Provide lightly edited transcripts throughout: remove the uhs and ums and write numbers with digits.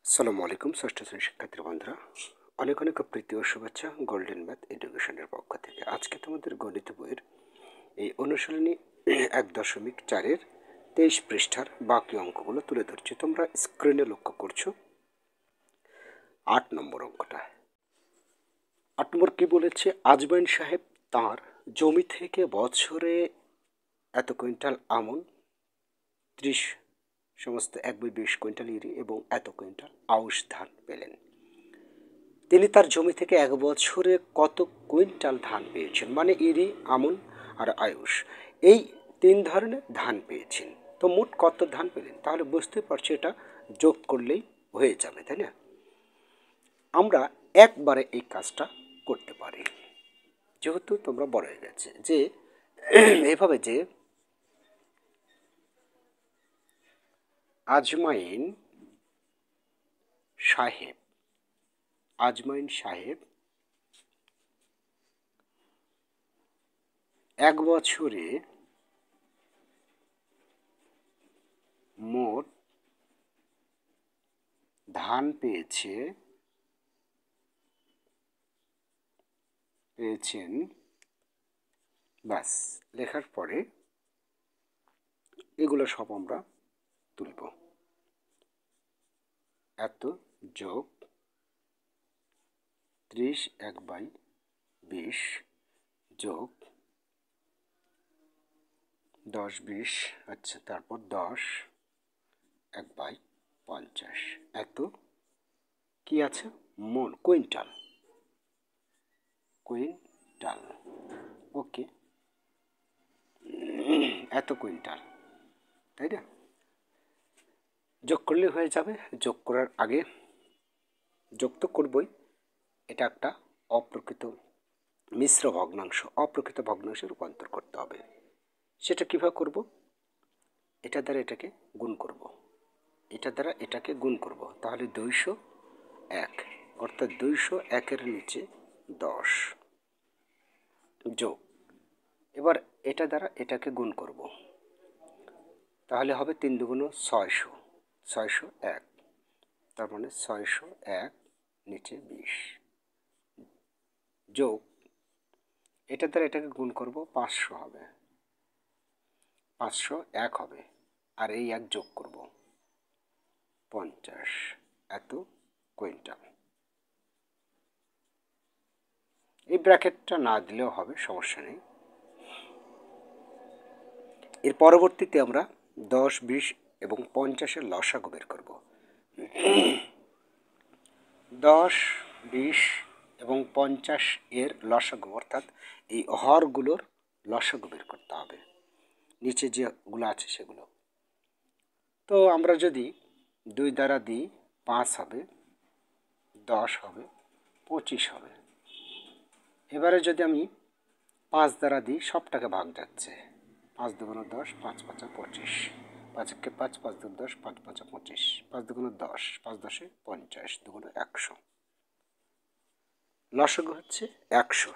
আসসালামু আলাইকুম ষষ্ঠ শ্রেণীর শিক্ষার্থী বন্ধুরা, অনেক অনেক প্রীতি ও শুভেচ্ছা গোল্ডেন ম্যাথ এডুকেশনের পক্ষ থেকে। আজকে তোমাদের গণিত বইয়ের এই অনুশীলনী 1.4-এর 23 পৃষ্ঠার বাকি অঙ্কগুলো তুলে ধরছি। তোমরা স্ক্রিনে লক্ষ্য করছো 8 নম্বর অঙ্কটা। 8 নম্বর কি বলেছে? আজমাইন সাহেব তাঁর জমি থেকে বছরে এত কুইন্টাল আমন, 30 সমস্ত 1/20 কুইন্টাল ইরি এবং এত কুইন্টাল আউশ ধান পেলেন। তিনি তার জমি থেকে এক বছরে কত কুইন্টাল ধান পেয়েছেন, মানে ইরি, আমন আর আয়ুষ, এই 3 ধরনের ধান পেয়েছেন। তো মোট কত ধান পেলেন? তাহলে বুঝতে পারছি এটা যোগ করলেই হয়ে যাবে, তাই না? আমরা একবারে এই কাজটা করতে পারি, যেহেতু তোমরা বড় হয়ে গেছে, যে এভাবে যে আজমাইন সাহেব এক বছরে মোট ধান পেয়েছেন, ব্যাস লেখার পরে এগুলো সব আমরা তুলব। এত যোগ 30 1/20 যোগ 10-20, আচ্ছা, তারপর 10 1/50, এত কি আছে? মন, কুইন্টাল। ওকে, এত কুইন্টাল, তাই না? যোগ করলে হয়ে যাবে। যোগ করার আগে যোগ তো করবই, এটা একটা অপ্রকৃত মিশ্র ভগ্নাংশ, অপ্রকৃত ভগ্নাংশে রূপান্তর করতে হবে। সেটা কীভাবে করব? এটা দ্বারা এটাকে গুণ করব, এটা দ্বারা এটাকে গুণ করব, তাহলে 201, অর্থাৎ 201-এর নিচে 10 যোগ, এবার এটা দ্বারা এটাকে গুণ করব, তাহলে হবে 3 দুগুণ 600, 601, তার মানে 601 নিচে 20 যোগ, এটা দ্বারা এটাকে গুণ করব, 500 হবে, 501 হবে, আর এই 1 যোগ করব, 50, এত কুইন্টাল। এই ব্র্যাকেটটা না দিলেও হবে, সমস্যা নেই। এর পরবর্তীতে আমরা 10, 20 এবং 50-এর লসাগু বের করব। 10, 20 এবং 50 এর লসাগু, অর্থাৎ এই হরগুলোর লসাগু বের করতে হবে, নিচে যেগুলো আছে সেগুলো। তো আমরা যদি 2 দ্বারা দিই 5 হবে, 10 হবে, 25 হবে। এবারে যদি আমি 5 দ্বারা দিই, সবটাকে ভাগ যাচ্ছে, 5 দুগুণ 10, 5 5 25, 5 একে 5, 5 দুগুণ 10, 5 5 25, 5 দুগুণ 10, 5 10 50, দুগুণ 100, লসাগু হচ্ছে 100।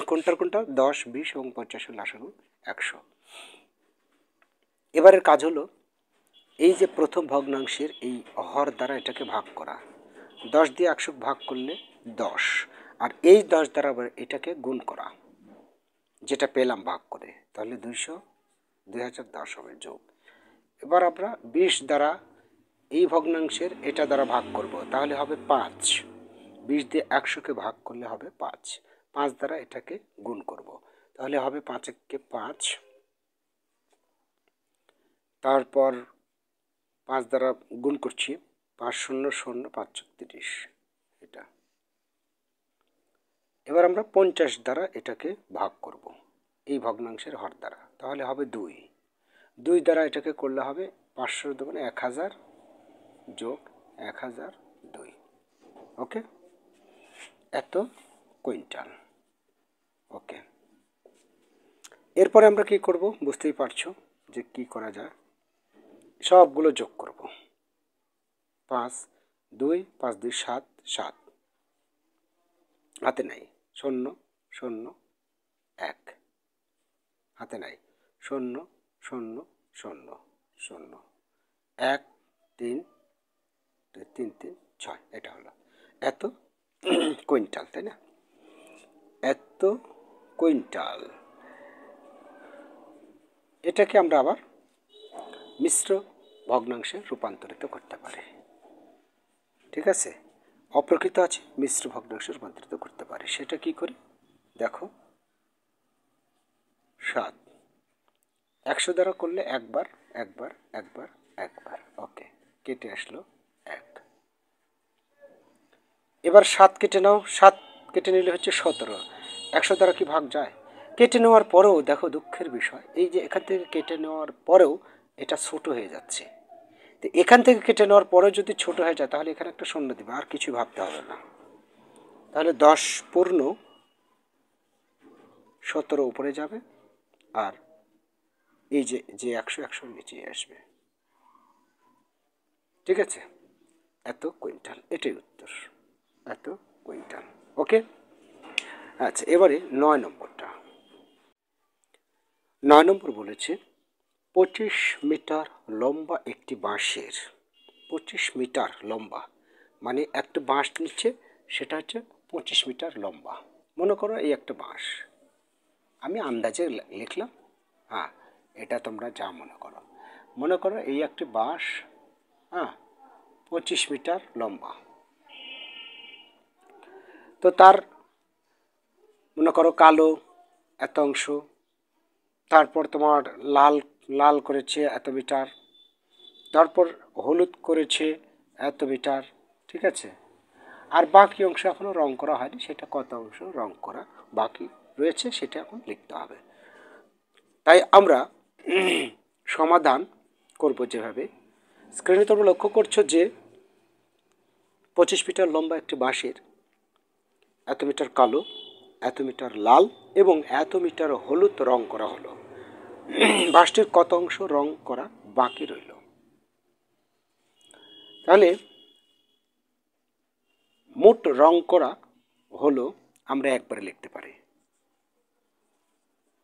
কোনটার কোনটা? 10, 20 এবং 50-এর লসাগু 100। এবারের কাজ হলো এই যে প্রথম ভগ্নাংশের এই হর দ্বারা এটাকে ভাগ করা, 10 দিয়ে 100 ভাগ করলে 10, আর এই 10 দ্বারা আবার এটাকে গুণ করা, যেটা পেলাম ভাগ করে, তাহলে 2010 হবে যোগ। এবার আমরা 20 দ্বারা এই ভগ্নাংশের এটা দ্বারা ভাগ করব, তাহলে হবে 5, 20 দিয়ে 100-কে ভাগ করলে হবে 5, 5 দ্বারা এটাকে গুণ করব, তাহলে হবে 5 একে 5, তারপর 5 দ্বারা গুণ করছি, 5 0 0, 5 30, এটা। এবার আমরা 50 দ্বারা এটাকে ভাগ করব এই ভগ্নাংশের হর দ্বারা, তাহলে হবে 2, 2 দ্বারা এটাকে করলে হবে 500 দুগুণে 1000 যোগ 1002, ওকে, এত কুইন্টাল। ওকে, এরপরে আমরা কি করব বুঝতেই পারছো যে কি করা যায়। সবগুলো যোগ করব, 5 2, 5 2 7, 7 হাতে নাই, 0 0 1 হাতে নাই, 0 0 0 0 1 3 3 3 6, এটা হলো এত কুইন্টাল, তাই না? এত কুইন্টাল। এটাকে আমরা আবার মিশ্র ভগ্নাংশে রূপান্তরিত করতে পারি, ঠিক আছে? অপ্রকৃত আছে, মিশ্র ভগ্নাংশে রূপান্তরিত করতে পারি। সেটা কি করে দেখো, 7 100 দ্বারা করলে একবার একবার একবার একবার, ওকে, কেটে আসলো 1। এবার 7 কেটে নাও, 7 কেটে নিলে হচ্ছে 17। 100 দ্বারা কি ভাগ যায়? কেটে নেওয়ার পরেও দেখো দুঃখের বিষয়, এই যে এখান থেকে কেটে নেওয়ার পরেও এটা ছোট হয়ে যাচ্ছে। তো এখান থেকে কেটে নেওয়ার পরেও যদি ছোট হয়ে যায় তাহলে এখানে একটা শূন্য দিবে, আর কিছু ভাবতে হবে না। তাহলে 10 পূর্ণ 17 উপরে যাবে, আর এই যে 100 100 নিচে আসবে, ঠিক আছে? এত কুইন্টাল, এটাই উত্তর, এত কুইন্টাল। ওকে, আচ্ছা, এবারে 9 নম্বরটা। 9 নম্বর বলেছে 25 মিটার লম্বা একটি বাঁশের, 25 মিটার লম্বা মানে একটা বাঁশ নিচ্ছে, সেটা হচ্ছে 25 মিটার লম্বা। মনে করো এই একটা বাঁশ, আমি আন্দাজে লিখলাম, হ্যাঁ, এটা তোমরা যা মনে করো। মনে করো এই একটি বাঁশ, হ্যাঁ, 25 মিটার লম্বা। তো তার মনে করো কালো এত অংশ, তারপর তোমার লাল লাল করেছে এত মিটার, তারপর হলুদ করেছে এত মিটার, ঠিক আছে? আর বাকি অংশ এখনও রং করা হয়নি, সেটা কত অংশ রং করা বাকি রয়েছে সেটা এখন লিখতে হবে। তাই আমরা সমাধান করব যেভাবে, স্ক্রিনে তোমরা লক্ষ্য করছো যে 25 মিটার লম্বা একটি বাঁশের এত মিটার কালো, এত মিটার লাল এবং এত মিটার হলুদ রং করা হলো। বাঁশটির কত অংশ রং করা বাকি রইল? তাহলে মোট রং করা হলো, আমরা একবারে লিখতে পারি,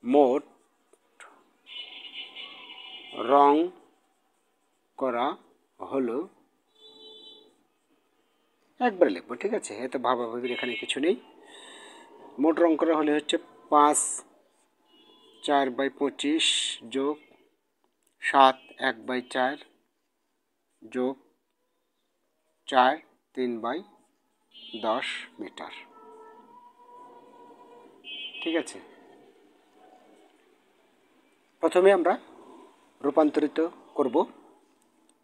মোট রং করা হলো, একবারে লিখবো, ঠিক আছে? এত ভাবাভাবির এখানে কিছু নেই। মোট রং করা হলে হচ্ছে 5 4/25 যোগ 7 1/4 যোগ 4 3/10 মিটার, ঠিক আছে? প্রথমে আমরা রূপান্তরিত করব,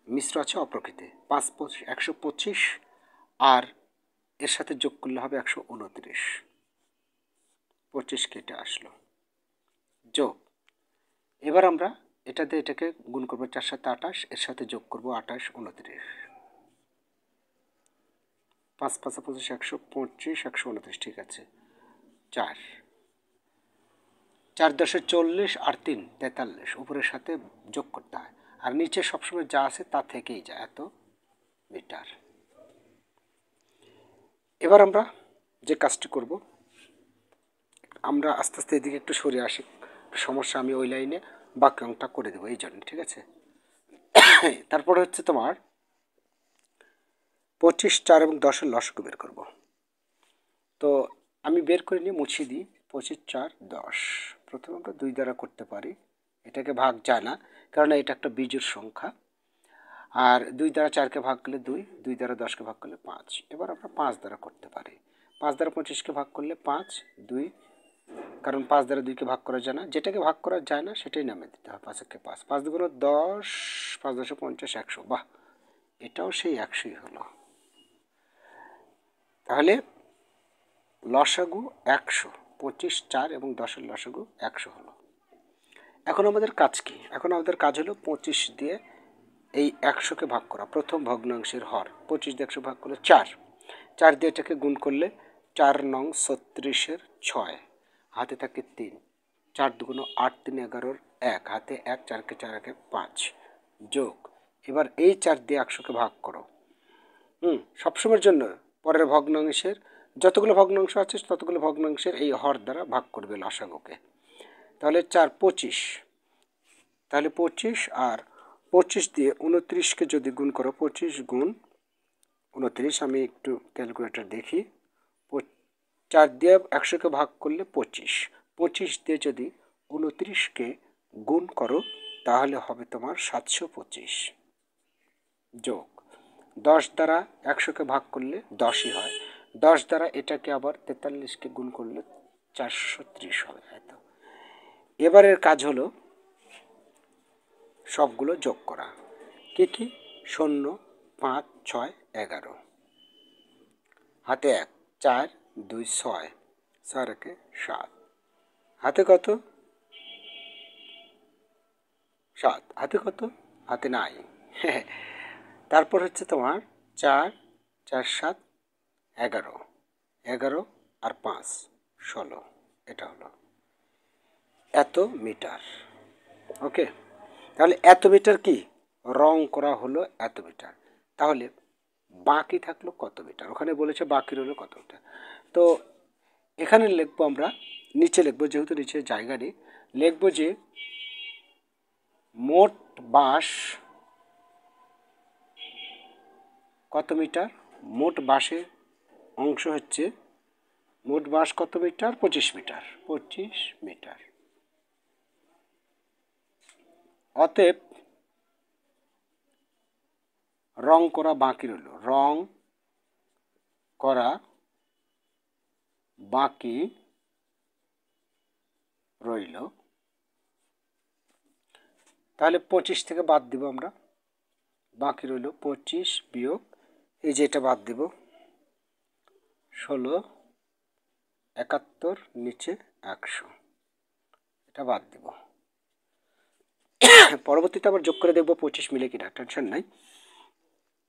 মিশ্র আছে অপ্রকৃতি, 5 125 আর এর সাথে যোগ করলে হবে 129, 25 কেটে আসলো, যোগ। এবার আমরা এটাতে এটাকে গুণ করবো, 4 7 28, এর সাথে যোগ করবো 28 29, 5 5 25 125 129, ঠিক আছে? 4 4 10 40 আর 3 43, উপরের সাথে যোগ করতে হয়, আর নিচে সবসময় যা আছে তা থেকেই যায়, এত মিটার। এবার আমরা যে কাজটি করব, আমরা আস্তে আস্তে এদিকে একটু সরে আসি, সমস্যা, আমি ওই লাইনে বাক্যাংশটা করে দেবো এই জন্য, ঠিক আছে? তারপরে হচ্ছে তোমার 25 4 এবং 10-এর লসাগু বের করব। তো আমি বের করে নিয়ে মুছিয়ে দিই, 25 4 10। প্রথমে আমরা 2 দ্বারা করতে পারি, এটাকে ভাগ যায় না কারণ এটা একটা বিজোড় সংখ্যা, আর 2 দ্বারা 4কে ভাগ করলে 2, 2 দ্বারা 10কে ভাগ করলে 5। এবার আমরা 5 দ্বারা করতে পারি, 5 দ্বারা 25কে ভাগ করলে 5 2, কারণ 5 দ্বারা 2কে ভাগ করা যায় না, যেটাকে ভাগ করা যায় না সেটাই নামে দিতে হয়, 5 5 5 2 10, 5 10 50 100, বাহ, এটাও সেই 100ই হলো। তাহলে লসাগু 100, 25 4 এবং 10-এর লসাগু 100 হলো। এখন আমাদের কাজ কি? এখন আমাদের কাজ হলো 25 দিয়ে এই 100কে ভাগ করা, প্রথম ভগ্নাংশের হর। 25 দিয়ে 100 ভাগ করলে 4, 4 দিয়ে এটাকে গুণ করলে 4 9 36-এর 6, হাতে থাকে 3, 4 2 8 3 11-এর 1, হাতে 1, 4কে 4 1 5, যোগ। এবার এই 4 দিয়ে 100কে ভাগ করো, সবসময়ের জন্য পরের ভগ্নাংশের যতগুলো ভগ্নাংশ আছে ততগুলো ভগ্নাংশের এই হর দ্বারা ভাগ করবে লসাগুকে। তাহলে 4 25, তাহলে 25 আর 25 দিয়ে 29কে যদি গুণ করো, 25 গুণ 29, আমি একটু ক্যালকুলেটর দেখি। 4 দিয়ে 100কে ভাগ করলে 25, 25 দিয়ে যদি 29কে গুণ করো তাহলে হবে তোমার 725, যোগ 10 দ্বারা 100কে ভাগ করলে 10ই হয়, 10 দ্বারা এটাকে আবার 43কে গুণ করলে 430 হবে। তো এবারের কাজ হলো সবগুলো যোগ করা। কি কি? 0, 5, 6, 11, হাতে 1, 4, 2, 6, 4 একে 7, হাতে কত? 7, হাতে কত? হাতে নাই। তারপর হচ্ছে তোমার 4, 4, 7, 11, 11 আর 5, 16, এটা হলো এত মিটার। ওকে, তাহলে এত মিটার কি রং করা হলো এত মিটার। তাহলে বাকি থাকলো কত মিটার? ওখানে বলেছে বাকি রইল কত মিটার। তো এখানে লিখবো আমরা, নিচে লিখবো, যেহেতু নিচে জায়গা নেই, লিখবো যে মোট বাঁশ কত মিটার। মোট বাঁশের অংশ হচ্ছে, মোট বাঁশ কত মিটার? 25 metre, 25 metre. অতএব রং করা বাকি রইল, রং করা বাকি রইল। তাহলে 25 থেকে বাদ দিব আমরা, বাকি রইল 25 বিয়োগ এই যে এটা বাদ দিব 16, 71, নিচে 100, এটা বাদ দিব। পরবর্তীতে আবার যোগ করে দেখবো 25 মিলে কিনা, টেনশন নাই।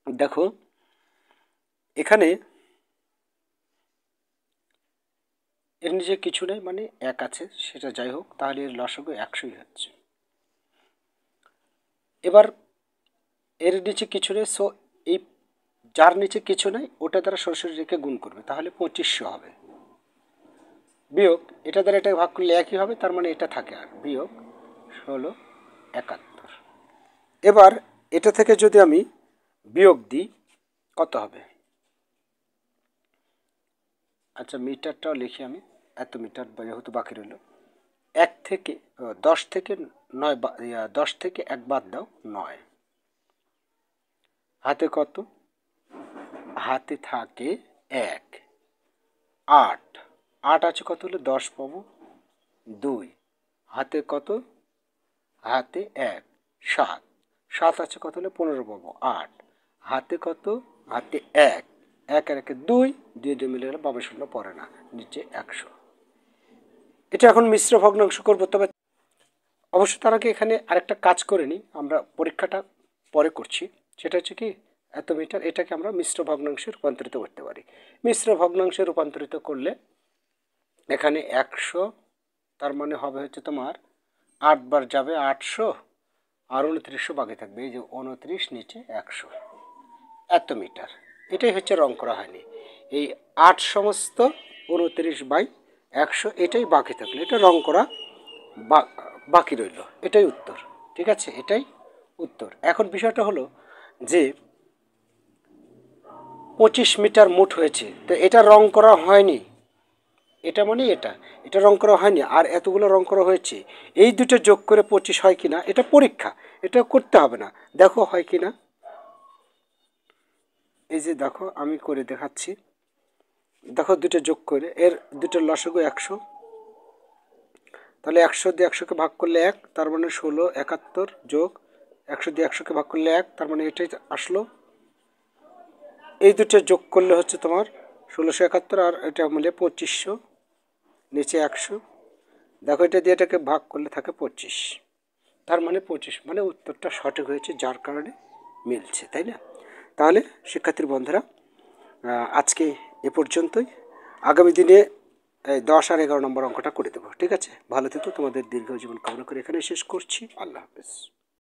দেখো এখানে এর নিচে কিছু নেই, মানে 1 আছে, সেটা যাই হোক, তাহলে এর লসাগু 100ই হচ্ছে। এবার এর নিচে কিছু নেই, সো এই যার নিচে কিছু নেই ওটা দ্বারা সরাসরি রেখে গুণ করবে, তাহলে 2500 হবে। বিয়োগ এটা দ্বারা এটা ভাগ করলে একই হবে, তার মানে এটা থাকে, আর বিয়োগ 16, 71। এবার এটা থেকে যদি আমি বিয়োগ দিই কত হবে? আচ্ছা মিটারটাও লিখি আমি, এত মিটার যেহেতু বাকি রইল। 1 থেকে 10 থেকে 9, 10 থেকে 1 বাদ দাও 9, হাতে কত? হাতে থাকে 1, 8, 8 আছে কত হলে 10 পাবো, 2, হাতে কত? হাতে 1, 7, 7 আছে কত হলে 15 পাবো, 8, হাতে কত? হাতে 1, 1 আর 1 2, 2 2 মিলে গেলে বামে শূন্য পড়ে না, নিচে 100। এটা এখন মিশ্র ভগ্নাংশ করবো, তবে অবশ্য তার আগে এখানে আরেকটা কাজ করে নিই, আমরা পরীক্ষাটা পরে করছি। সেটা হচ্ছে কি, এত মিটার এটাকে আমরা মিশ্র ভগ্নাংশে রূপান্তরিত করতে পারি। মিশ্র ভগ্নাংশে রূপান্তরিত করলে এখানে 100, তার মানে হবে হচ্ছে তোমার 8 বার যাবে 800, আর 2900 বাকি থাকবে, এই যে 29 নিচে 100, এত মিটার। এটাই হচ্ছে রং করা হয়নি, এই 8 সমস্ত 29/100, এটাই বাকি থাকলো, এটা রং করা বাকি রইল, এটাই উত্তর। ঠিক আছে, এটাই উত্তর। এখন বিষয়টা হলো যে 25 মিটার মোট হয়েছে, তো এটা রং করা হয়নি, এটা মানে এটা রং করা হয়নি, আর এতগুলো রং করা হয়েছে। এই দুটো যোগ করে 25 হয় কিনা এটা পরীক্ষা, এটা করতে হবে না, দেখো হয় কিনা। এই যে দেখো আমি করে দেখাচ্ছি, দেখো দুটো যোগ করে এর দুটো লসাগু 100, তাহলে 100 দিয়ে 100কে ভাগ করলে 1, তার মানে 16, 71, যোগ 100 দিয়ে 100কে ভাগ করলে 1, তার মানে এটাই আসলো। এই দুটো যোগ করলে হচ্ছে তোমার 1671, আর এটা মিলে 2500, নিচে 100। দেখো এটা দিয়ে এটাকে ভাগ করলে থাকে 25, তার মানে 25, মানে উত্তরটা সঠিক হয়েছে, যার কারণে মিলছে, তাই না? তাহলে শিক্ষার্থীর বন্ধুরা আজকে এ পর্যন্তই, আগামী দিনে 10 আর 11 নম্বর অঙ্কটা করে দেবো। ঠিক আছে, ভালো থেকো, তোমাদের দীর্ঘ জীবন কামনা করে এখানে শেষ করছি। আল্লাহ হাফেজ।